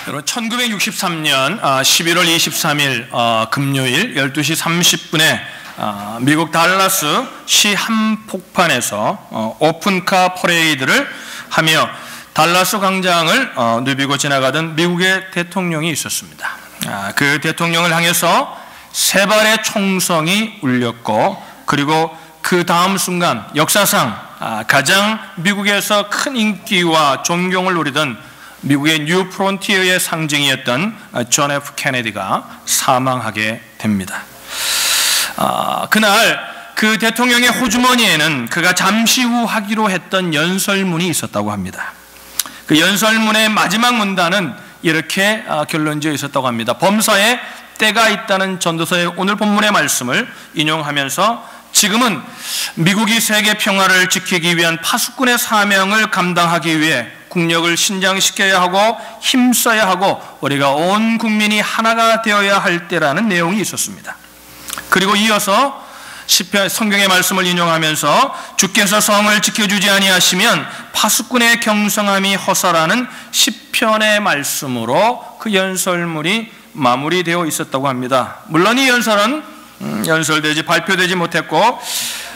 여러분 1963년 11월 23일 금요일 12시 30분에 미국 달라스 시 한복판에서 오픈카 퍼레이드를 하며 달라스 광장을 누비고 지나가던 미국의 대통령이 있었습니다. 그 대통령을 향해서 세 발의 총성이 울렸고, 그리고 그 다음 순간 역사상 가장 미국에서 큰 인기와 존경을 누리던 미국의 뉴 프론티어의 상징이었던 존 F 케네디가 사망하게 됩니다. 그날 그 대통령의 호주머니에는 그가 잠시 후 하기로 했던 연설문이 있었다고 합니다. 그 연설문의 마지막 문단은 이렇게 결론지어 있었다고 합니다. 범사에 때가 있다는 전도서의 오늘 본문의 말씀을 인용하면서 지금은 미국이 세계 평화를 지키기 위한 파수꾼의 사명을 감당하기 위해 국력을 신장시켜야 하고 힘써야 하고 우리가 온 국민이 하나가 되어야 할 때라는 내용이 있었습니다. 그리고 이어서 시편 성경의 말씀을 인용하면서 주께서 성을 지켜주지 아니하시면 파수꾼의 경성함이 허사라는 시편의 말씀으로 그 연설문이 마무리되어 있었다고 합니다. 물론 이 연설은 발표되지 못했고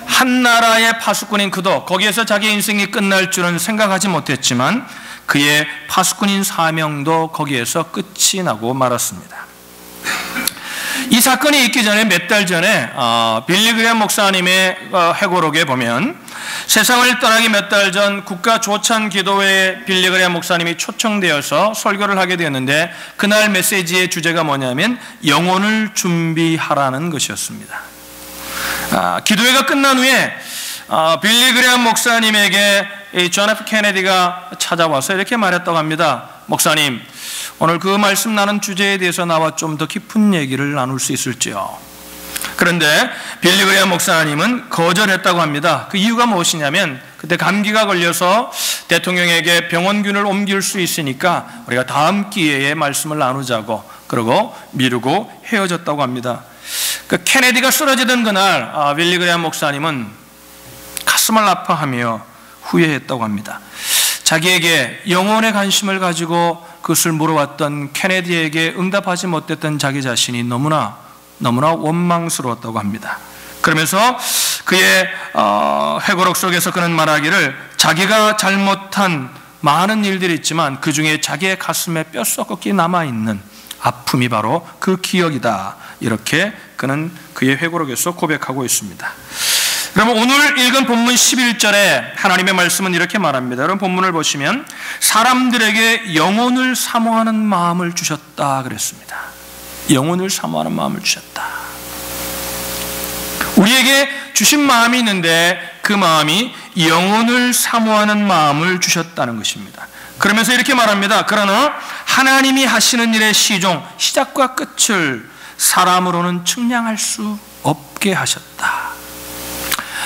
한 나라의 파수꾼인 그도 거기에서 자기 인생이 끝날 줄은 생각하지 못했지만 그의 파수꾼인 사명도 거기에서 끝이 나고 말았습니다. 이 사건이 있기 전에 몇 달 전에 빌리 그레엄 목사님의 회고록에 보면 세상을 떠나기 몇 달 전 국가조찬기도회에 빌리 그레엄 목사님이 초청되어서 설교를 하게 되었는데, 그날 메시지의 주제가 뭐냐면 영혼을 준비하라는 것이었습니다. 기도회가 끝난 후에 빌리 그레엄 목사님에게 존 F 케네디가 찾아와서 이렇게 말했다고 합니다. 목사님, 오늘 그 말씀 나눈 주제에 대해서 나와 좀 더 깊은 얘기를 나눌 수 있을지요? 그런데 빌리 그레엄 목사님은 거절했다고 합니다. 그 이유가 무엇이냐면 그때 감기가 걸려서 대통령에게 병원균을 옮길 수 있으니까 우리가 다음 기회에 말씀을 나누자고 그러고 미루고 헤어졌다고 합니다. 그 케네디가 쓰러지던 그날 빌리 그레엄 목사님은 가슴을 아파하며 후회했다고 합니다. 자기에게 영혼의 관심을 가지고 그것을 물어왔던 케네디에게 응답하지 못했던 자기 자신이 너무나 원망스러웠다고 합니다. 그러면서 그의 회고록 속에서 그는 말하기를 자기가 잘못한 많은 일들이 있지만 그 중에 자기의 가슴에 뼛속까지 남아있는 아픔이 바로 그 기억이다, 이렇게 그는 그의 회고록에서 고백하고 있습니다. 그러면 오늘 읽은 본문 11절에 하나님의 말씀은 이렇게 말합니다. 여러분 본문을 보시면 사람들에게 영혼을 사모하는 마음을 주셨다 그랬습니다. 영혼을 사모하는 마음을 주셨다. 우리에게 주신 마음이 있는데 그 마음이 영혼을 사모하는 마음을 주셨다는 것입니다. 그러면서 이렇게 말합니다. 그러나 하나님이 하시는 일의 시작과 끝을 사람으로는 측량할 수 없게 하셨다.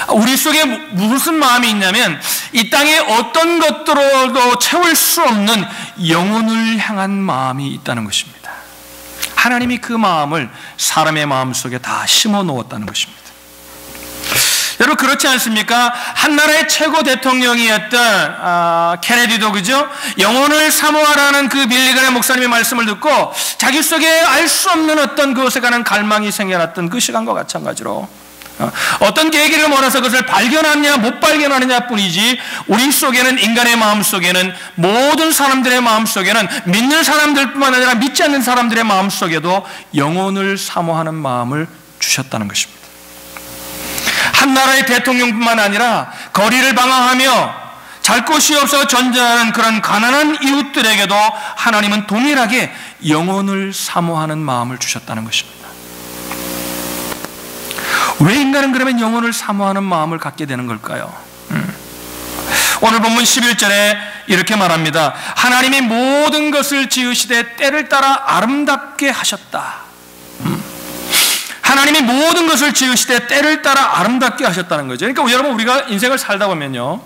우리 속에 무슨 마음이 있냐면 이 땅에 어떤 것들로도 채울 수 없는 영혼을 향한 마음이 있다는 것입니다. 하나님이 그 마음을 사람의 마음 속에 다 심어 놓았다는 것입니다. 여러분 그렇지 않습니까? 한 나라의 최고 대통령이었던 케네디도 그죠? 영혼을 사모하라는 그 빌리 그레엄 목사님의 말씀을 듣고 자기 속에 알 수 없는 어떤 그것에 관한 갈망이 생겨났던 그 시간과 마찬가지로 어떤 계기를 몰아서 그것을 발견하느냐 못 발견하느냐 뿐이지 우리 속에는, 인간의 마음 속에는, 모든 사람들의 마음 속에는, 믿는 사람들뿐만 아니라 믿지 않는 사람들의 마음 속에도 영혼을 사모하는 마음을 주셨다는 것입니다. 한 나라의 대통령뿐만 아니라 거리를 방황하며 잘 곳이 없어 전전하는 그런 가난한 이웃들에게도 하나님은 동일하게 영혼을 사모하는 마음을 주셨다는 것입니다. 왜 인간은 그러면 영혼을 사모하는 마음을 갖게 되는 걸까요? 오늘 본문 11절에 이렇게 말합니다. 하나님이 모든 것을 지으시되 때를 따라 아름답게 하셨다. 하나님이 모든 것을 지으시되 때를 따라 아름답게 하셨다는 거죠. 그러니까 여러분 우리가 인생을 살다 보면요,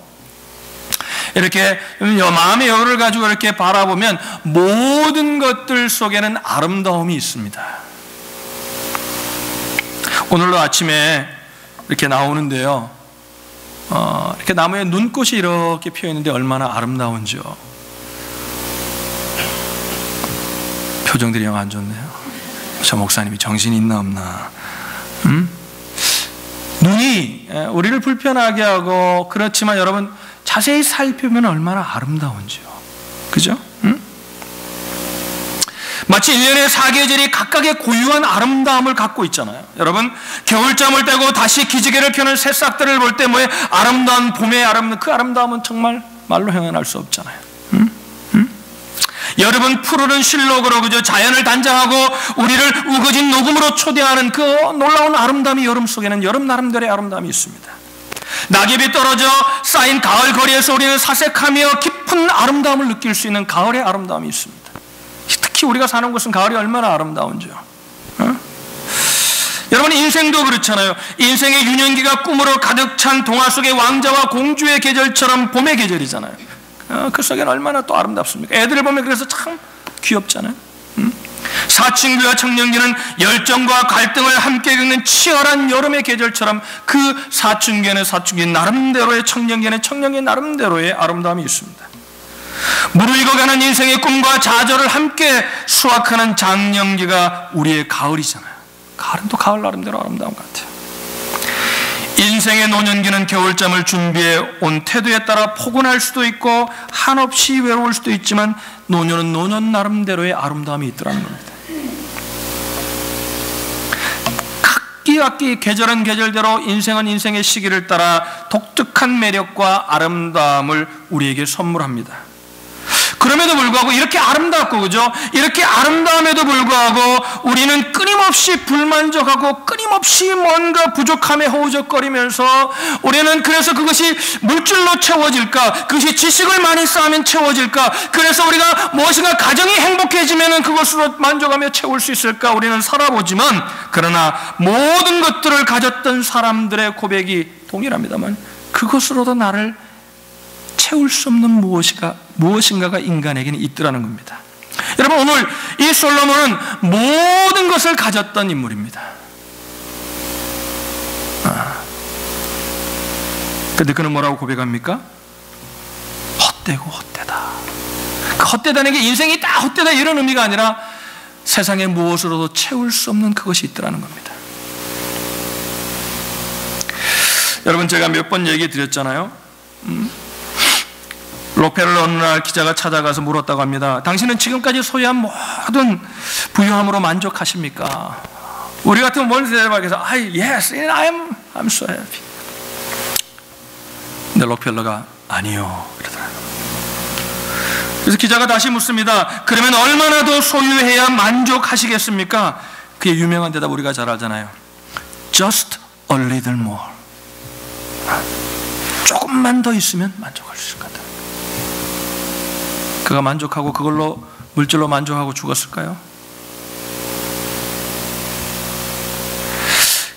이렇게 마음의 여유를 가지고 이렇게 바라보면 모든 것들 속에는 아름다움이 있습니다. 오늘도 아침에 이렇게 나오는데요, 이렇게 나무에 눈꽃이 이렇게 피어 있는데 얼마나 아름다운지요. 표정들이 영 안 좋네요. 저 목사님이 정신이 있나 없나. 눈이 우리를 불편하게 하고, 그렇지만 여러분 자세히 살펴보면 얼마나 아름다운지요. 그죠? 마치 1년의 4계절이 각각의 고유한 아름다움을 갖고 있잖아요. 여러분, 겨울잠을 떼고 다시 기지개를 켜는 새싹들을 볼 때 뭐에 아름다운 봄의 아름다움, 그 아름다움은 정말 말로 표현할 수 없잖아요. 여름은 푸르른 실록으로 그저 자연을 단장하고 우리를 우거진 녹음으로 초대하는 그 놀라운 아름다움이 여름 속에는 여름 나름대로의 아름다움이 있습니다. 낙엽이 떨어져 쌓인 가을 거리에서 우리는 사색하며 깊은 아름다움을 느낄 수 있는 가을의 아름다움이 있습니다. 특히 우리가 사는 곳은 가을이 얼마나 아름다운지요. 여러분, 인생도 그렇잖아요. 인생의 유년기가 꿈으로 가득 찬 동화 속의 왕자와 공주의 계절처럼 봄의 계절이잖아요. 그 속에는 얼마나 또 아름답습니까? 애들을 보면 그래서 참 귀엽잖아요. 사춘기와 청년기는 열정과 갈등을 함께 겪는 치열한 여름의 계절처럼 그 사춘기에는 사춘기 나름대로의, 청년기에는 청년기 나름대로의 아름다움이 있습니다. 무르익어가는 인생의 꿈과 좌절을 함께 수확하는 장년기가 우리의 가을이잖아요. 가을은 또 가을 나름대로 아름다운 것 같아요. 인생의 노년기는 겨울잠을 준비해 온 태도에 따라 포근할 수도 있고 한없이 외로울 수도 있지만, 노년은 노년 나름대로의 아름다움이 있더라는 겁니다. 각기 계절은 계절대로, 인생은 인생의 시기를 따라 독특한 매력과 아름다움을 우리에게 선물합니다. 그럼에도 불구하고 이렇게 아름답고, 그죠? 이렇게 아름다움에도 불구하고 우리는 끊임없이 불만족하고 끊임없이 뭔가 부족함에 허우적거리면서, 우리는 그래서 그것이 물질로 채워질까, 그것이 지식을 많이 쌓으면 채워질까, 그래서 우리가 무엇인가 가정이 행복해지면 그것으로 만족하며 채울 수 있을까 우리는 살아보지만, 그러나 모든 것들을 가졌던 사람들의 고백이 동일합니다만 그것으로도 나를 채울 수 없는 무엇인가가 인간에게는 있더라는 겁니다. 여러분, 오늘 이 솔로몬은 모든 것을 가졌던 인물입니다. 근데 그는 뭐라고 고백합니까? 헛되고 헛되다. 그 헛되다는 게 인생이 다 헛되다 이런 의미가 아니라 세상의 무엇으로도 채울 수 없는 그것이 있더라는 겁니다. 여러분, 제가 몇 번 얘기 드렸잖아요. 록펠러를 어느 날 기자가 찾아가서 물었다고 합니다. 당신은 지금까지 소유한 모든 부유함으로 만족하십니까? 우리 같으면 뭔 대답하겠어? Yes, I'm so happy. 근데 록펠러가 아니요 그러더라고요. 그래서 기자가 다시 묻습니다. 그러면 얼마나 더 소유해야 만족하시겠습니까? 그의 유명한 대답 우리가 잘 알잖아요. Just a little more. 조금만 더 있으면 만족할 수 있을 것 같아요. 그가 만족하고 그걸로 물질로 만족하고 죽었을까요?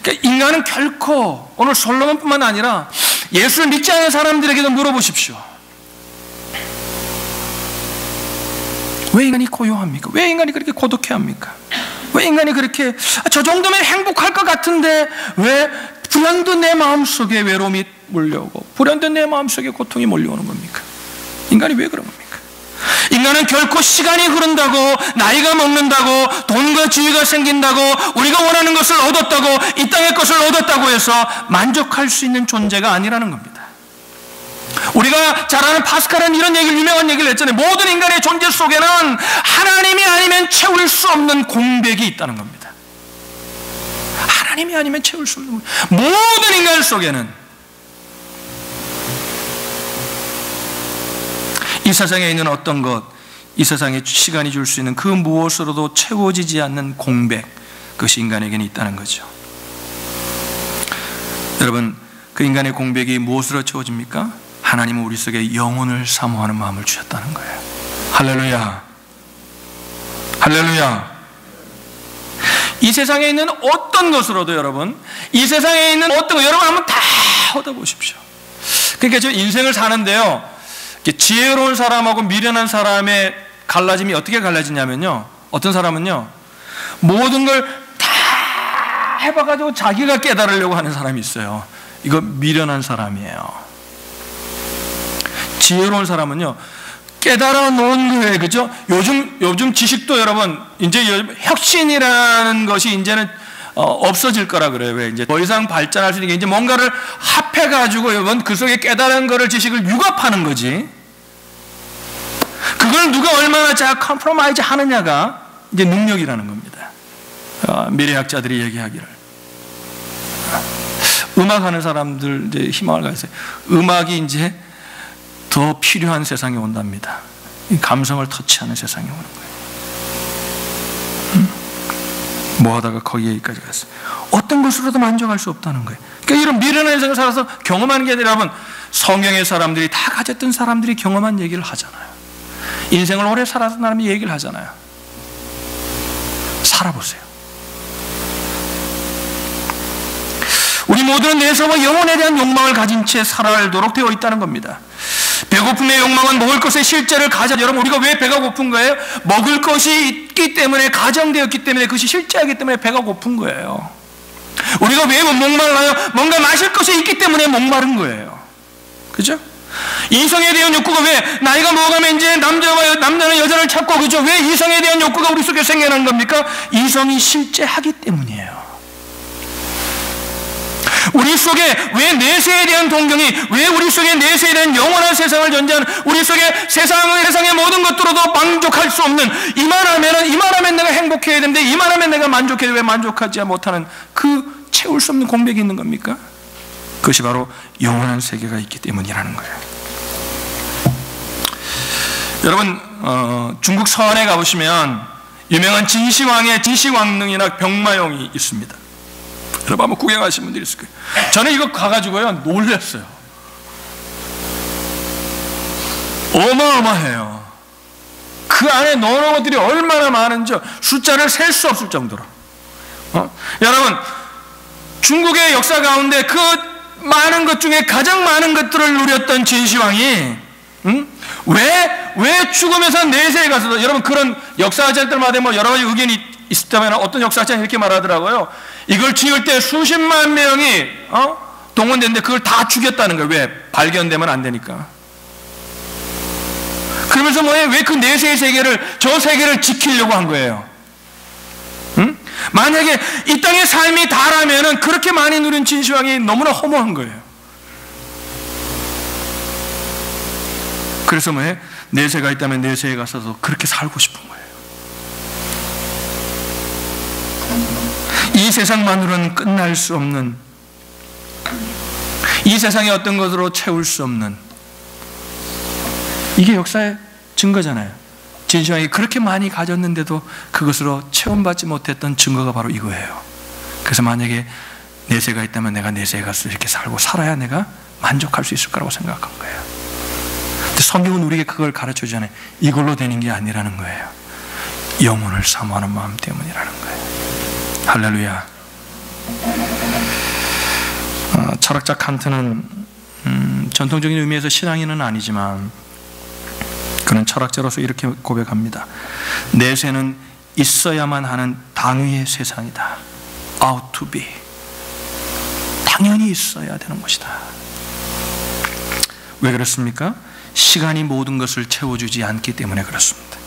그러니까 인간은 결코, 오늘 솔로몬뿐만 아니라 예수를 믿지 않는 사람들에게도 물어보십시오. 왜 인간이 고요합니까? 왜 인간이 그렇게 고독해합니까? 왜 인간이 그렇게 저 정도면 행복할 것 같은데 왜 불안도 내 마음속에 외로움이 몰려오고 불안도 내 마음속에 고통이 몰려오는 겁니까? 인간이 왜 그런 겁니까? 인간은 결코 시간이 흐른다고, 나이가 먹는다고, 돈과 지위가 생긴다고, 우리가 원하는 것을 얻었다고, 이 땅의 것을 얻었다고 해서 만족할 수 있는 존재가 아니라는 겁니다. 우리가 잘 아는 파스칼은 이런 유명한 얘기를 했잖아요. 모든 인간의 존재 속에는 하나님이 아니면 채울 수 없는 공백이 있다는 겁니다. 하나님이 아니면 채울 수 없는 모든 인간 속에는, 이 세상에 있는 어떤 것, 이 세상에 시간이 줄 수 있는 그 무엇으로도 채워지지 않는 공백, 그것이 인간에게는 있다는 거죠. 여러분, 그 인간의 공백이 무엇으로 채워집니까? 하나님은 우리 속에 영혼을 사모하는 마음을 주셨다는 거예요. 할렐루야, 할렐루야. 이 세상에 있는 어떤 것으로도, 여러분, 이 세상에 있는 어떤 것, 여러분 한번 다 얻어보십시오. 그러니까 저 인생을 사는데요, 지혜로운 사람하고 미련한 사람의 갈라짐이 어떻게 갈라지냐면요, 어떤 사람은요 모든 걸 다 해봐가지고 자기가 깨달으려고 하는 사람이 있어요. 이거 미련한 사람이에요. 지혜로운 사람은요 깨달아 놓은 거예요. 그죠? 요즘 지식도 여러분, 이제 혁신이라는 것이 이제는 없어질 거라 그래요. 왜? 이제 더 이상 발전할 수 있는 게 이제 뭔가를 합해가지고 여러분 그 속에 깨달은 거를 지식을 융합하는 거지. 그걸 누가 얼마나 잘 컴프로마이즈 하느냐가 이제 능력이라는 겁니다. 미래학자들이 얘기하기를. 음악하는 사람들 이제 희망을 가졌어요. 음악이 이제 더 필요한 세상이 온답니다. 감성을 터치하는 세상이 오는 거예요. 뭐 하다가 거기까지 갔어요. 어떤 것으로도 만족할 수 없다는 거예요. 그러니까 이런 미련한 인생을 살아서 경험하는 게 아니라 여러분, 성경의 사람들이 다 가졌던 사람들이 경험한 얘기를 하잖아요. 인생을 오래 살았던 사람이 얘기를 하잖아요. 살아보세요. 우리 모두는 내세와 영혼에 대한 욕망을 가진 채 살아가도록 되어 있다는 겁니다. 배고픔의 욕망은 먹을 것의 실제를 가져. 여러분, 우리가 왜 배가 고픈 거예요? 먹을 것이 있기 때문에, 가정되었기 때문에, 그것이 실제하기 때문에 배가 고픈 거예요. 우리가 왜 목말라요? 뭔가 마실 것이 있기 때문에 목마른 거예요. 그죠? 이성에 대한 욕구가 왜 나이가 먹어가면 이제 남자는 여자를 찾고, 그죠? 왜 이성에 대한 욕구가 우리 속에 생겨난 겁니까? 이성이 실제하기 때문이에요. 우리 속에 왜 내세에 대한 동경이, 왜 우리 속에 내세에 대한 영원한 세상을 전제하는, 우리 속에 세상의 모든 것들로도 만족할 수 없는, 이만하면 내가 행복해야 되는데, 이만하면 내가 만족해야 되는데 왜 만족하지 못하는 그 채울 수 없는 공백이 있는 겁니까? 그것이 바로 영원한 세계가 있기 때문이라는 거예요. 여러분, 중국 서안에 가보시면 유명한 진시황의 진시황릉이나 병마용이 있습니다. 여러분 한번 구경하신 분들이 있을 거예요. 저는 이거 가가지고요 놀랐어요. 어마어마해요. 그 안에 넣어놓은 것들이 얼마나 많은지 숫자를 셀 수 없을 정도로. 여러분, 중국의 역사 가운데 그 많은 것 중에 가장 많은 것들을 누렸던 진시황이 왜 죽으면서 내세에 가서도, 여러분 그런 역사학자들마다 뭐 여러 가지 의견이 있다면 어떤 역사학자는 이렇게 말하더라고요. 이걸 지을 때 수십만 명이 동원됐는데 그걸 다 죽였다는 거예요. 왜? 발견되면 안 되니까. 그러면서 뭐예요? 왜 그 내세의 세계를, 저 세계를 지키려고 한 거예요? 만약에 이 땅의 삶이 다라면은 그렇게 많이 누린 진시황이 너무나 허무한 거예요. 그래서 뭐예요? 내세가 있다면 내세에 가서도 그렇게 살고 싶은 거예요. 이 세상만으로는 끝날 수 없는, 이 세상의 어떤 것으로 채울 수 없는, 이게 역사의 증거잖아요. 진시황이 그렇게 많이 가졌는데도 그것으로 체험받지 못했던 증거가 바로 이거예요. 그래서 만약에 내세가 있다면 내가 내세에 가서 이렇게 살고 살아야 내가 만족할 수 있을 거라고 생각한 거예요. 근데 성경은 우리에게 그걸 가르쳐 주잖아요. 이걸로 되는 게 아니라는 거예요. 영혼을 사모하는 마음 때문이라는 거예요. 할렐루야. 철학자 칸트는 전통적인 의미에서 신앙인은 아니지만 그는 철학자로서 이렇게 고백합니다. 내세는 있어야만 하는 당위의 세상이다. Ought to be. 당연히 있어야 되는 것이다. 왜 그렇습니까? 시간이 모든 것을 채워주지 않기 때문에 그렇습니다.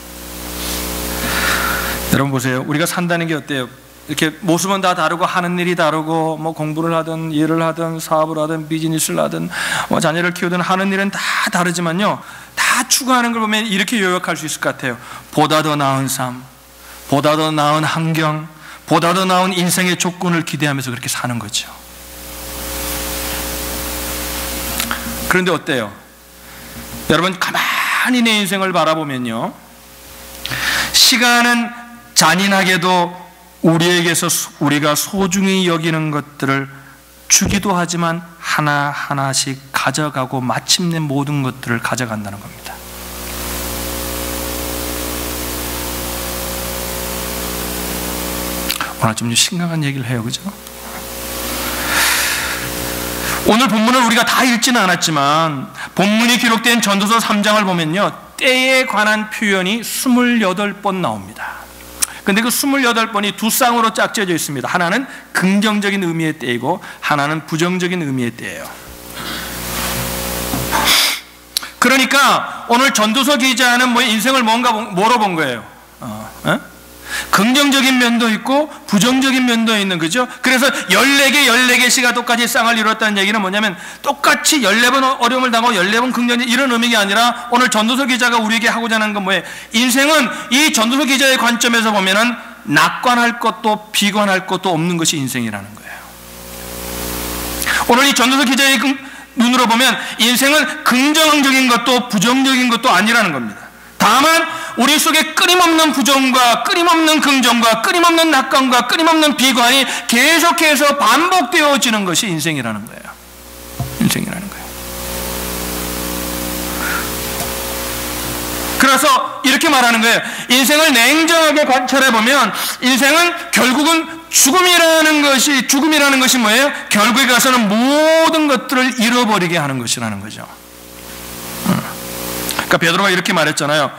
여러분 보세요. 우리가 산다는 게 어때요? 이렇게 모습은 다 다르고 하는 일이 다르고 뭐 공부를 하든 일을 하든 사업을 하든 비즈니스를 하든 뭐 자녀를 키우든 하는 일은 다 다르지만요, 다 추구하는 걸 보면 이렇게 요약할 수 있을 것 같아요. 보다 더 나은 삶, 보다 더 나은 환경, 보다 더 나은 인생의 조건을 기대하면서 그렇게 사는 거죠. 그런데 어때요? 여러분 가만히 내 인생을 바라보면요, 시간은 잔인하게도 우리에게서 우리가 소중히 여기는 것들을 주기도 하지만 하나하나씩 가져가고 마침내 모든 것들을 가져간다는 겁니다. 오늘 좀 심각한 얘기를 해요. 그죠? 오늘 본문을 우리가 다 읽지는 않았지만 본문이 기록된 전도서 3장을 보면요, 때에 관한 표현이 28번 나옵니다. 근데 그 28번이 두 쌍으로 짝지어져 있습니다. 하나는 긍정적인 의미의 때이고 하나는 부정적인 의미의 때예요. 그러니까 그러니까 오늘 전도서 기자는 뭐 인생을 뭐로 본 거예요? 긍정적인 면도 있고 부정적인 면도 있는, 그죠? 그래서 14개씩가 똑같이 쌍을 이뤘다는 얘기는 뭐냐면 똑같이 14번 어려움을 당하고 14번 긍정적 이런 의미가 아니라 오늘 전도서 기자가 우리에게 하고자 하는 건 뭐예요? 인생은 이 전도서 기자의 관점에서 보면은 낙관할 것도 비관할 것도 없는 것이 인생이라는 거예요. 오늘 이 전도서 기자의 눈으로 보면 인생은 긍정적인 것도 부정적인 것도 아니라는 겁니다. 다만 우리 속에 끊임없는 부정과 끊임없는 긍정과 끊임없는 낙관과 끊임없는 비관이 계속해서 반복되어지는 것이 인생이라는 거예요. 인생이라는 거예요. 그래서 이렇게 말하는 거예요. 인생을 냉정하게 관찰해 보면 인생은 결국은 죽음이라는 것이 뭐예요? 결국에 가서는 모든 것들을 잃어버리게 하는 것이라는 거죠. 그러니까 베드로가 이렇게 말했잖아요.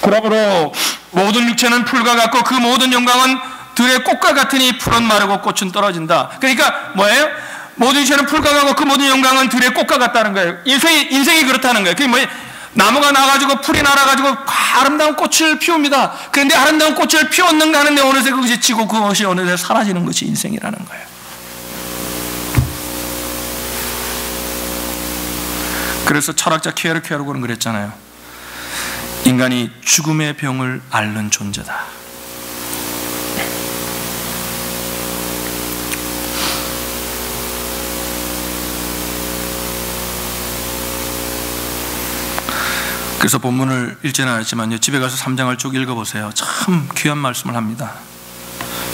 그러므로 모든 육체는 풀과 같고 그 모든 영광은 들의 꽃과 같으니 풀은 마르고 꽃은 떨어진다. 그러니까 뭐예요? 모든 육체는 풀과 같고 그 모든 영광은 들의 꽃과 같다는 거예요. 인생이 그렇다는 거예요. 그게 뭐예요? 나무가 나가지고 풀이 날아가지고 아름다운 꽃을 피웁니다. 그런데 아름다운 꽃을 피웠는가 하는데 어느새 그것이 지고 그것이 어느새 사라지는 것이 인생이라는 거예요. 그래서 철학자 키에르케고르는 그랬잖아요. 인간이 죽음의 병을 앓는 존재다. 그래서 본문을 읽지는 않았지만요, 집에 가서 3장을 쭉 읽어보세요. 참 귀한 말씀을 합니다.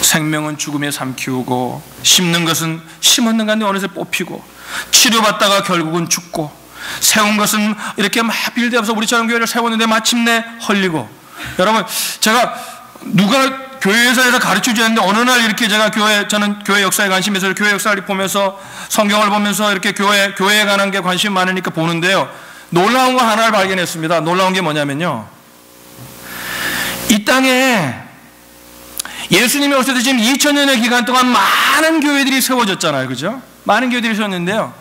생명은 죽음에 삼키우고 심는 것은 심었는가 하는데 어느새 뽑히고 치료받다가 결국은 죽고 세운 것은 이렇게 막 빌드업해서 우리처럼 교회를 세웠는데 마침내 헐리고. 여러분, 제가 누가 교회에서 가르쳐주지 않는데 어느 날 이렇게 저는 교회 역사에 관심이 있어서 교회 역사를 보면서 성경을 보면서 이렇게 교회에 관한 게 관심이 많으니까 보는데요, 놀라운 거 하나를 발견했습니다. 놀라운 게 뭐냐면요, 이 땅에 예수님이 오실 때 지금 2000년의 기간 동안 많은 교회들이 세워졌잖아요. 그죠? 많은 교회들이 세웠는데요,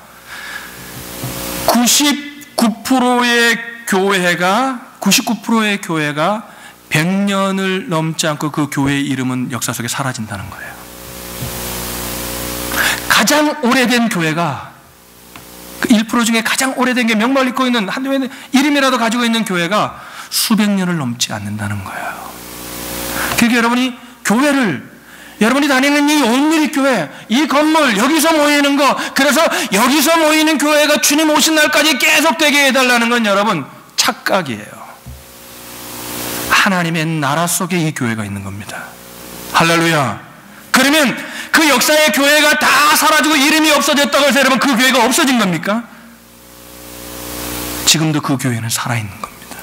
99%의 교회가 100년을 넘지 않고 그 교회의 이름은 역사 속에 사라진다는 거예요. 가장 오래된 교회가, 1% 중에 가장 오래된 게 명말 입고 있는 한 교회는 이름이라도 가지고 있는 교회가 수백 년을 넘지 않는다는 거예요. 그러니까 여러분이 다니는 이 온누리 교회, 이 건물, 여기서 모이는 거, 그래서 여기서 모이는 교회가 주님 오신 날까지 계속되게 해달라는 건 여러분 착각이에요. 하나님의 나라 속에 이 교회가 있는 겁니다. 할렐루야. 그러면 그 역사의 교회가 다 사라지고 이름이 없어졌다고 해서 여러분 그 교회가 없어진 겁니까? 지금도 그 교회는 살아있는 겁니다.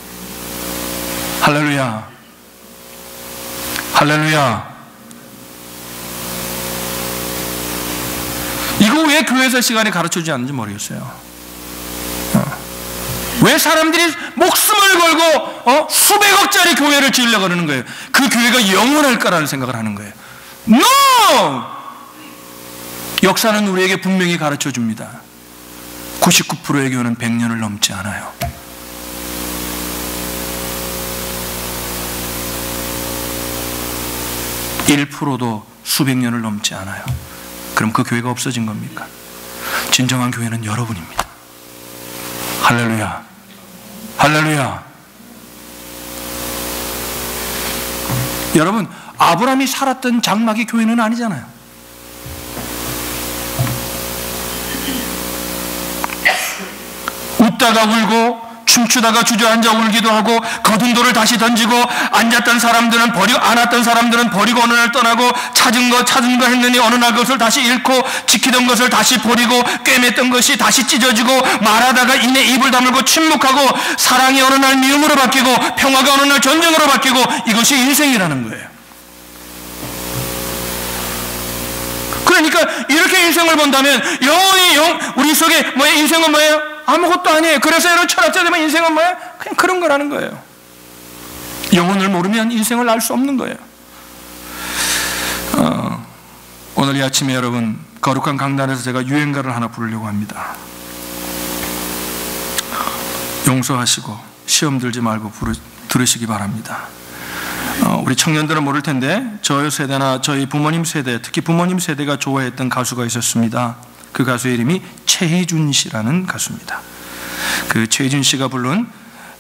할렐루야. 할렐루야. 이거 왜 교회에서 시간에 가르쳐주지 않는지 모르겠어요. 왜 사람들이 목숨을 걸고 수백억짜리 교회를 지으려고 그러는 거예요? 그 교회가 영원할 거라는 생각을 하는 거예요. No! 역사는 우리에게 분명히 가르쳐줍니다. 99%의 교회는 100년을 넘지 않아요. (1%도) 수백 년을 넘지 않아요. 그럼 그 교회가 없어진 겁니까? 진정한 교회는 여러분입니다. 할렐루야. 할렐루야. 여러분, 아브라함이 살았던 장막의 교회는 아니잖아요. 웃다가 울고 춤추다가 주저앉아 울기도 하고 거둔 돌을 다시 던지고 앉았던 사람들은 버리고 안 왔던 사람들은 버리고 어느 날 떠나고 찾은 거 했느니 어느 날 그것을 다시 잃고 지키던 것을 다시 버리고 꿰맸던 것이 다시 찢어지고 말하다가 이내 입을 다물고 침묵하고 사랑이 어느 날 미움으로 바뀌고 평화가 어느 날 전쟁으로 바뀌고 이것이 인생이라는 거예요. 그러니까 이렇게 인생을 본다면 영원히 우리 속에 뭐예요? 인생은 뭐예요? 아무것도 아니에요. 그래서 여러분 철학자 되면 인생은 뭐예요? 그냥 그런 거라는 거예요. 영혼을 모르면 인생을 알 수 없는 거예요. 오늘 이 아침에 여러분 거룩한 강단에서 제가 유행가를 하나 부르려고 합니다. 용서하시고 시험 들지 말고 들으시기 바랍니다. 우리 청년들은 모를 텐데 저희 세대나 저희 부모님 세대, 특히 부모님 세대가 좋아했던 가수가 있었습니다. 그 가수의 이름이 최희준 씨라는 가수입니다. 그 최희준 씨가 부른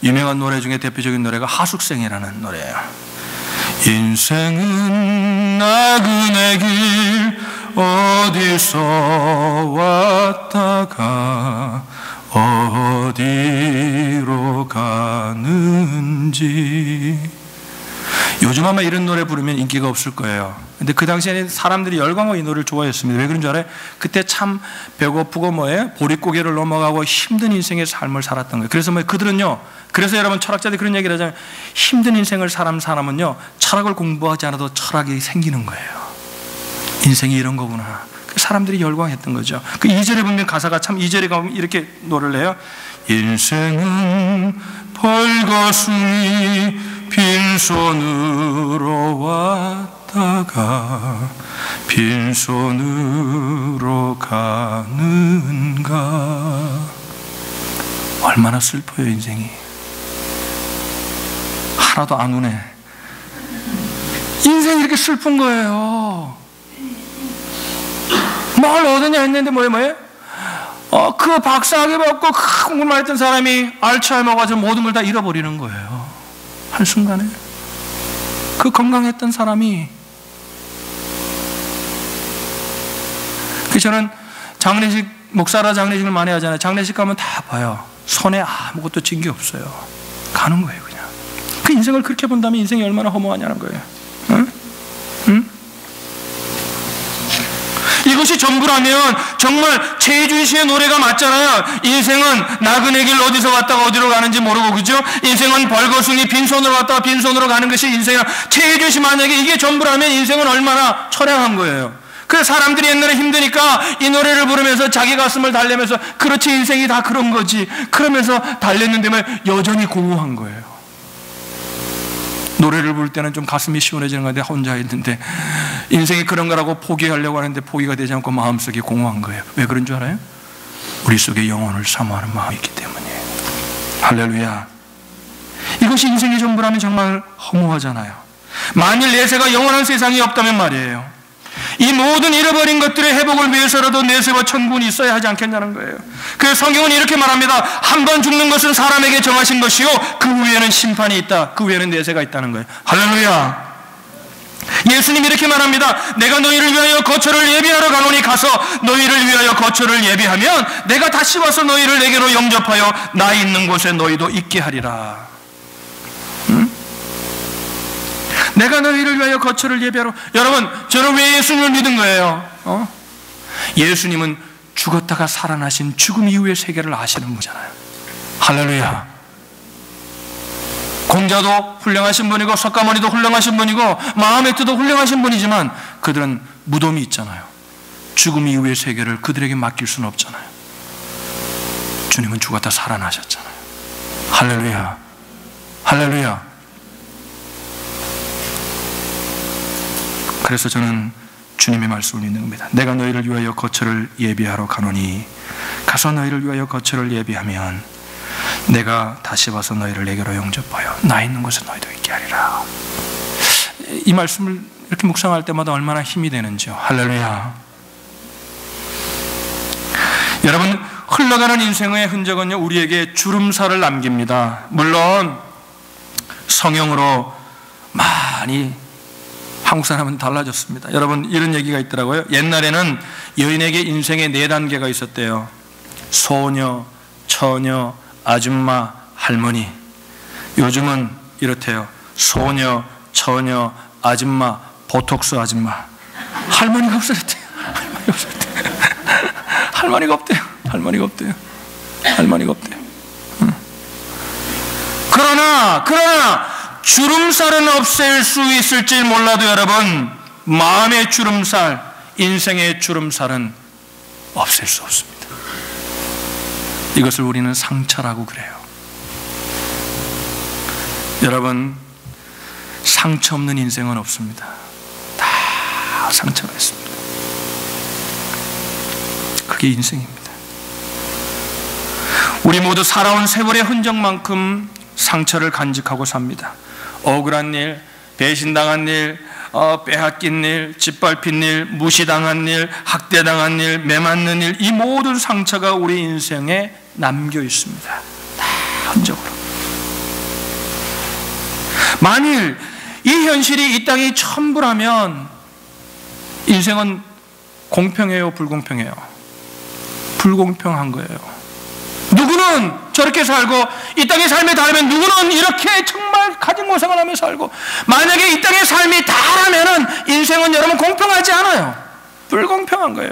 유명한 노래 중에 대표적인 노래가 하숙생이라는 노래예요. 인생은 나그네 길 어디서 왔다가 어디로 가는지. 요즘 아마 이런 노래 부르면 인기가 없을 거예요. 근데 그 당시에는 사람들이 열광하고 이 노래를 좋아했습니다. 왜 그런 줄 알아요? 그때 참 배고프고 보릿고개를 넘어가고 힘든 인생의 삶을 살았던 거예요. 그래서 그들은요, 그래서 여러분 철학자들이 그런 얘기를 하잖아요. 힘든 인생을 사람은요 철학을 공부하지 않아도 철학이 생기는 거예요. 인생이 이런 거구나. 사람들이 열광했던 거죠. 그 2절에 보면 가사가 참 2절에 가면 이렇게 노래를 해요. 인생은 벌거숭이 빈손으로 왔다가 빈손으로 가는가. 얼마나 슬퍼요 인생이. 하나도 안 우네. 인생이 이렇게 슬픈 거예요. 뭘 얻었냐 했는데 뭐예요? 그 박사학위 받고 공부만 했던 사람이 알츠하이머가 와서 모든 걸 다 잃어버리는 거예요. 한순간에. 그 건강했던 사람이. 저는 장례식, 목사라 장례식을 많이 하잖아요. 장례식 가면 다 봐요. 손에 아무것도 쥔 게 없어요. 가는 거예요 그냥. 그 인생을 그렇게 본다면 인생이 얼마나 허무하냐는 거예요. 응? 응? 이것이 전부라면 정말 최희준 씨의 노래가 맞잖아요. 인생은 나그네 길 어디서 왔다가 어디로 가는지 모르고, 그죠? 인생은 벌거숭이 빈손으로 왔다가 빈손으로 가는 것이 인생이야. 최희준 씨 만약에 이게 전부라면 인생은 얼마나 처량한 거예요. 그래서 사람들이 옛날에 힘드니까 이 노래를 부르면서 자기 가슴을 달래면서 그렇지 인생이 다 그런 거지 그러면서 달랬는데 여전히 공허한 거예요. 노래를 부를 때는 좀 가슴이 시원해지는 건데 혼자 있는데 인생이 그런 거라고 포기하려고 하는데 포기가 되지 않고 마음속이 공허한 거예요. 왜 그런 줄 알아요? 우리 속에 영혼을 사모하는 마음이 있기 때문이에요. 할렐루야. 이것이 인생의 전부라면 정말 허무하잖아요. 만일 내세가 영원한 세상이 없다면 말이에요. 이 모든 잃어버린 것들의 회복을 위해서라도 내세와 천국이 있어야 하지 않겠냐는 거예요. 그래서 성경은 이렇게 말합니다. 한 번 죽는 것은 사람에게 정하신 것이요 그 후에는 심판이 있다. 그 후에는 내세가 있다는 거예요. 할렐루야. 예수님이 이렇게 말합니다. 내가 너희를 위하여 거처를 예비하러 가노니 가서 너희를 위하여 거처를 예비하면 내가 다시 와서 너희를 내게로 영접하여 나 있는 곳에 너희도 있게 하리라. 내가 너희를 위하여 거처를 예비하러. 여러분, 저는 왜 예수님을 믿은 거예요? 예수님은 죽었다가 살아나신 죽음 이후의 세계를 아시는 분이잖아요. 할렐루야. 공자도 훌륭하신 분이고 석가모니도 훌륭하신 분이고 마음의 뜻도 훌륭하신 분이지만 그들은 무덤이 있잖아요. 죽음 이후의 세계를 그들에게 맡길 수는 없잖아요. 주님은 죽었다 살아나셨잖아요. 할렐루야. 할렐루야. 그래서 저는 주님의 말씀을 믿는 겁니다. 내가 너희를 위하여 거처를 예비하러 가노니 가서 너희를 위하여 거처를 예비하면 내가 다시 와서 너희를 내게로 영접하여 나 있는 곳에 너희도 있게 하리라. 이 말씀을 이렇게 묵상할 때마다 얼마나 힘이 되는지요. 할렐루야. 여러분, 흘러가는 인생의 흔적은요 우리에게 주름살을 남깁니다. 물론 성형으로 많이 한국 사람은 달라졌습니다. 여러분, 이런 얘기가 있더라고요. 옛날에는 여인에게 인생의 4단계가 있었대요. 소녀, 처녀, 아줌마, 할머니. 요즘은 이렇대요. 소녀, 처녀, 아줌마, 보톡스 아줌마. 할머니가 없어졌대요. 할머니가 없어졌대요. 할머니가 없대요. 할머니가 없대요. 할머니가 없대요. 그러나 주름살은 없앨 수 있을지 몰라도 여러분, 마음의 주름살, 인생의 주름살은 없앨 수 없습니다. 이것을 우리는 상처라고 그래요. 여러분, 상처 없는 인생은 없습니다. 다 상처가 있습니다. 그게 인생입니다. 우리 모두 살아온 세월의 흔적만큼 상처를 간직하고 삽니다. 억울한 일, 배신당한 일, 빼앗긴 일, 짓밟힌 일, 무시당한 일, 학대당한 일, 매맞는 일, 이 모든 상처가 우리 인생에 남겨 있습니다. 다 흔적으로. 만일 이 현실이 이 땅이 천부라면 인생은 공평해요, 불공평해요? 불공평한 거예요. 누구는 저렇게 살고 이 땅의 삶이 다르면 누구는 이렇게 정말 가진 고생을 하며 살고, 만약에 이 땅의 삶이 다르면은 인생은 여러분 공평하지 않아요. 불공평한 거예요.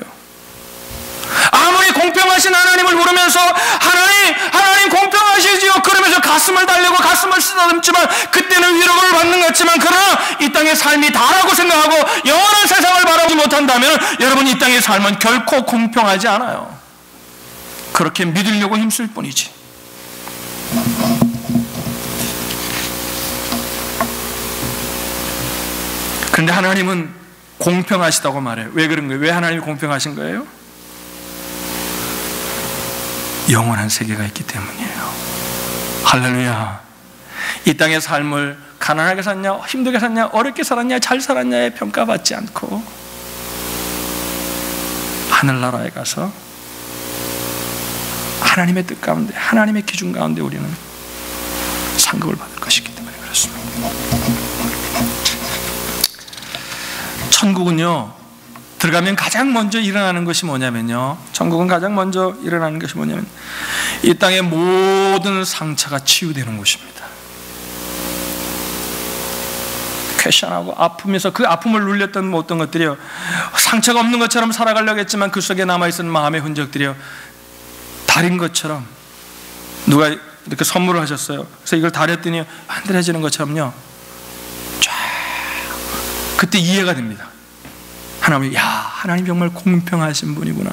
아무리 공평하신 하나님을 모르면서 하나님 공평하시지요 그러면서 가슴을 달래고 가슴을 쓰다듬지만 그때는 위로를 받는 것 같지만, 그러나 이 땅의 삶이 다라고 생각하고 영원한 세상을 바라보지 못한다면 여러분 이 땅의 삶은 결코 공평하지 않아요. 그렇게 믿으려고 힘쓸 뿐이지. 그런데 하나님은 공평하시다고 말해요. 왜 그런 거예요? 왜 하나님이 공평하신 거예요? 영원한 세계가 있기 때문이에요. 할렐루야. 이 땅의 삶을 가난하게 샀냐, 힘들게 샀냐, 어렵게 살았냐, 잘 살았냐에 평가받지 않고 하늘나라에 가서 하나님의 뜻 가운데, 하나님의 기준 가운데 우리는 상급을 받을 것이기 때문에 그렇습니다. 천국은요, 들어가면 가장 먼저 일어나는 것이 뭐냐면요, 천국은 가장 먼저 일어나는 것이 뭐냐면 이 땅의 모든 상처가 치유되는 곳입니다. 퀘션하고 아프면서 그 아픔을 눌렸던 어떤 것들이요, 상처가 없는 것처럼 살아가려고 했지만 그 속에 남아있는 마음의 흔적들이요, 달인 것처럼 누가 이렇게 선물을 하셨어요. 그래서 이걸 다렸더니 반들해지는 것처럼요, 쫙 그때 이해가 됩니다. 하나님 정말 공평하신 분이구나.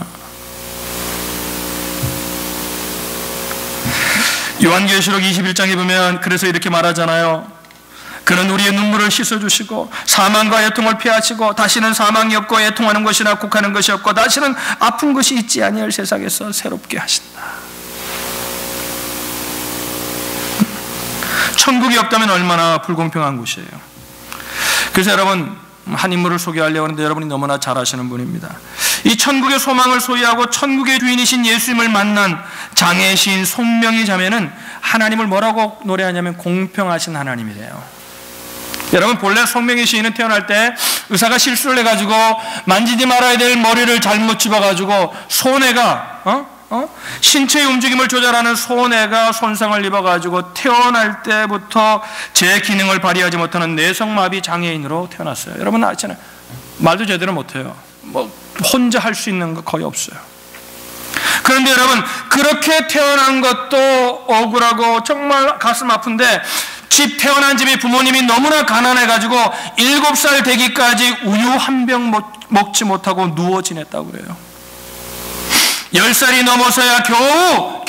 요한계시록 21장에 보면 그래서 이렇게 말하잖아요. 그는 우리의 눈물을 씻어주시고 사망과 애통을 피하시고 다시는 사망이 없고 애통하는 것이나 곡하는 것이 없고 다시는 아픈 것이 있지 아니할 세상에서 새롭게 하신다. 천국이 없다면 얼마나 불공평한 곳이에요. 그래서 여러분, 한 인물을 소개하려고 하는데 여러분이 너무나 잘 아시는 분입니다. 이 천국의 소망을 소유하고 천국의 주인이신 예수님을 만난 장애의 시인 송명희 자매는 하나님을 뭐라고 노래하냐면 공평하신 하나님이래요. 여러분, 본래 송명희 시인은 태어날 때 의사가 실수를 해가지고 만지지 말아야 될 머리를 잘못 집어가지고 손해가 신체의 움직임을 조절하는 손해가 손상을 입어가지고 태어날 때부터 제 기능을 발휘하지 못하는 뇌성마비 장애인으로 태어났어요. 여러분 아시잖아요. 말도 제대로 못해요. 혼자 할 수 있는 거 거의 없어요. 그런데 여러분, 그렇게 태어난 것도 억울하고 정말 가슴 아픈데 태어난 집이 부모님이 너무나 가난해가지고 7살 되기까지 우유 한 병 먹지 못하고 누워 지냈다고 그래요. 10살이 넘어서야 겨우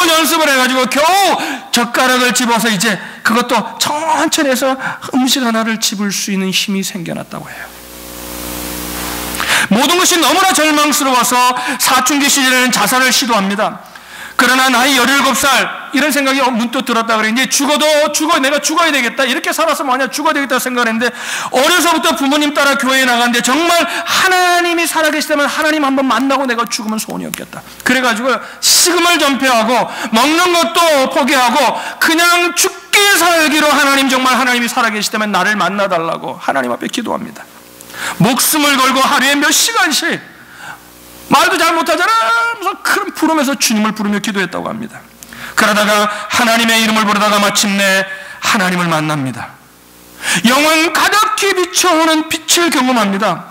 연습을 해가지고 겨우 젓가락을 집어서 이제 그것도 천천히 해서 음식 하나를 집을 수 있는 힘이 생겨났다고 해요. 모든 것이 너무나 절망스러워서 사춘기 시절에는 자살을 시도합니다. 그러나 나이 17살 이런 생각이 문득 들었다 그래. 이제 내가 죽어야 되겠다, 이렇게 살아서 만약 죽어야 되겠다 생각을 했는데, 어려서부터 부모님 따라 교회에 나갔는데 정말 하나님이 살아계시다면 하나님 한번 만나고 내가 죽으면 소원이 없겠다. 그래가지고 식음을 전폐하고 먹는 것도 포기하고 그냥 죽게 살기로 정말 하나님이 살아계시다면 나를 만나달라고 하나님 앞에 기도합니다. 목숨을 걸고 하루에 몇 시간씩, 말도 잘 못하잖아 하면서 큰 부르면서 주님을 부르며 기도했다고 합니다. 그러다가 하나님의 이름을 부르다가 마침내 하나님을 만납니다. 영혼 가득히 비춰오는 빛을 경험합니다.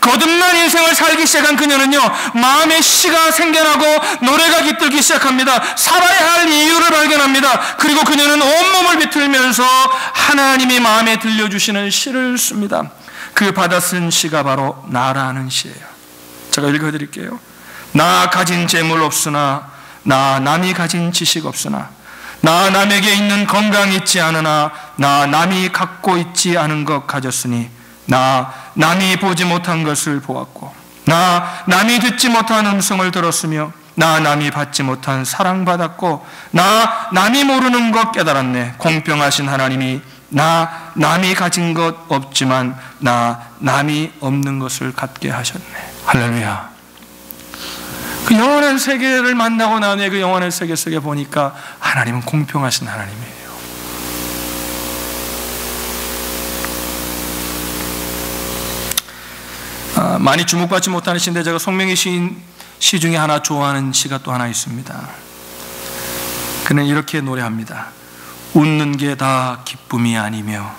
거듭난 인생을 살기 시작한 그녀는요, 마음에 시가 생겨나고 노래가 깃들기 시작합니다. 살아야 할 이유를 발견합니다. 그리고 그녀는 온몸을 비틀면서 하나님이 마음에 들려주시는 시를 씁니다. 그 받아 쓴 시가 바로 나라는 시예요. 제가 읽어드릴게요. 나 가진 재물 없으나, 나 남이 가진 지식 없으나, 나 남에게 있는 건강 있지 않으나, 나 남이 갖고 있지 않은 것 가졌으니, 나 남이 보지 못한 것을 보았고, 나 남이 듣지 못한 음성을 들었으며, 나 남이 받지 못한 사랑받았고 나 남이 모르는 것 깨달았네. 공평하신 하나님이 나 남이 가진 것 없지만 나 남이 없는 것을 갖게 하셨네. 할렐루야. 그 영원한 세계를 만나고 난 후에 그 영원한 세계 속에 보니까 하나님은 공평하신 하나님이에요. 많이 주목받지 못하는 시인데 제가 송명희 시인 시 중에 하나 좋아하는 시가 또 하나 있습니다. 그는 이렇게 노래합니다. 웃는 게 다 기쁨이 아니며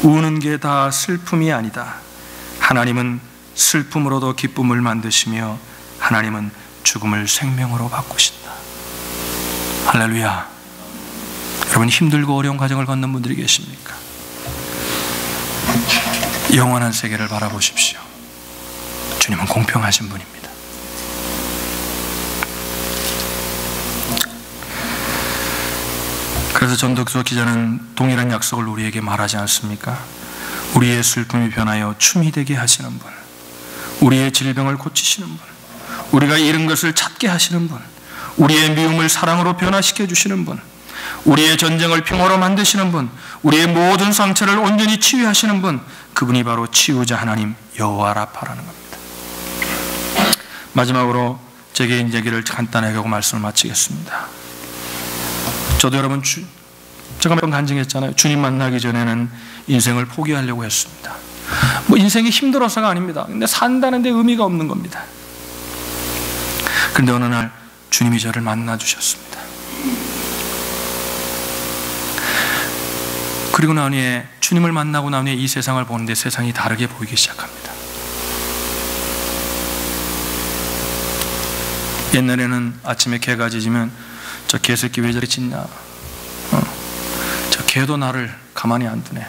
우는 게 다 슬픔이 아니다. 하나님은 슬픔으로도 기쁨을 만드시며 하나님은 죽음을 생명으로 바꾸신다. 할렐루야. 여러분 힘들고 어려운 과정을 걷는 분들이 계십니까? 영원한 세계를 바라보십시오. 주님은 공평하신 분입니다. 그래서 전덕수 기자는 동일한 약속을 우리에게 말하지 않습니까? 우리의 슬픔이 변하여 춤이 되게 하시는 분, 우리의 질병을 고치시는 분, 우리가 잃은 것을 찾게 하시는 분, 우리의 미움을 사랑으로 변화시켜 주시는 분, 우리의 전쟁을 평화로 만드시는 분, 우리의 모든 상처를 온전히 치유하시는 분, 그분이 바로 치유자 하나님 여호와 라파라는 겁니다. 마지막으로 제 개인 얘기를 간단하게 하고 말씀을 마치겠습니다. 저도 여러분 제가 몇 번 간증했잖아요. 주님 만나기 전에는 인생을 포기하려고 했습니다. 뭐 인생이 힘들어서가 아닙니다. 근데 산다는 데 의미가 없는 겁니다. 그런데 어느 날 주님이 저를 만나 주셨습니다. 그리고 난 후에 주님을 만나고 난 후에 이 세상을 보는데 세상이 다르게 보이기 시작합니다. 옛날에는 아침에 개가 짖으면 저 개새끼 왜 저리 짖냐, 저 개도 나를 가만히 안 두네,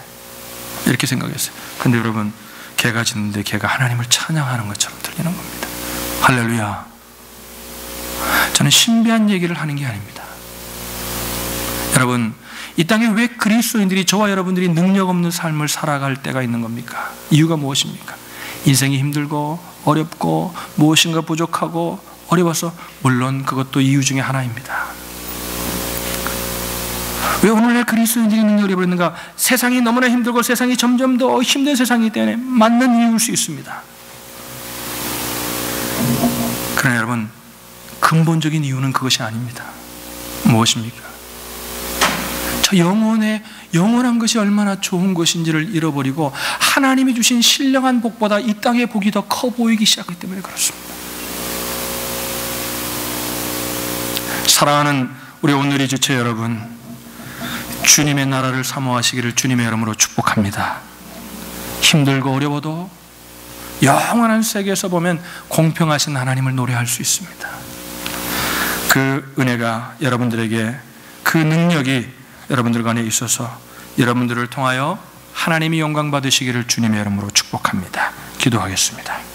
이렇게 생각했어요. 근데 여러분, 개가 짖는데 개가 하나님을 찬양하는 것처럼 들리는 겁니다. 할렐루야. 저는 신비한 얘기를 하는 게 아닙니다. 여러분, 이 땅에 왜 그리스도인들이, 저와 여러분들이 능력 없는 삶을 살아갈 때가 있는 겁니까? 이유가 무엇입니까? 인생이 힘들고 어렵고 무엇인가 부족하고 어려워서, 물론 그것도 이유 중에 하나입니다. 왜 오늘날 그리스도인들이 능력을 잃어버렸는가? 세상이 너무나 힘들고 세상이 점점 더 힘든 세상이기 때문에 맞는 이유일 수 있습니다. 그러나 여러분, 근본적인 이유는 그것이 아닙니다. 무엇입니까? 저 영원한 것이 얼마나 좋은 것인지를 잃어버리고 하나님이 주신 신령한 복보다 이 땅의 복이 더 커 보이기 시작하기 때문에 그렇습니다. 사랑하는 우리 오늘의 지체 여러분, 주님의 나라를 사모하시기를 주님의 이름으로 축복합니다. 힘들고 어려워도 영원한 세계에서 보면 공평하신 하나님을 노래할 수 있습니다. 그 은혜가 여러분들에게, 그 능력이 여러분들 간에 있어서 여러분들을 통하여 하나님이 영광 받으시기를 주님의 이름으로 축복합니다. 기도하겠습니다.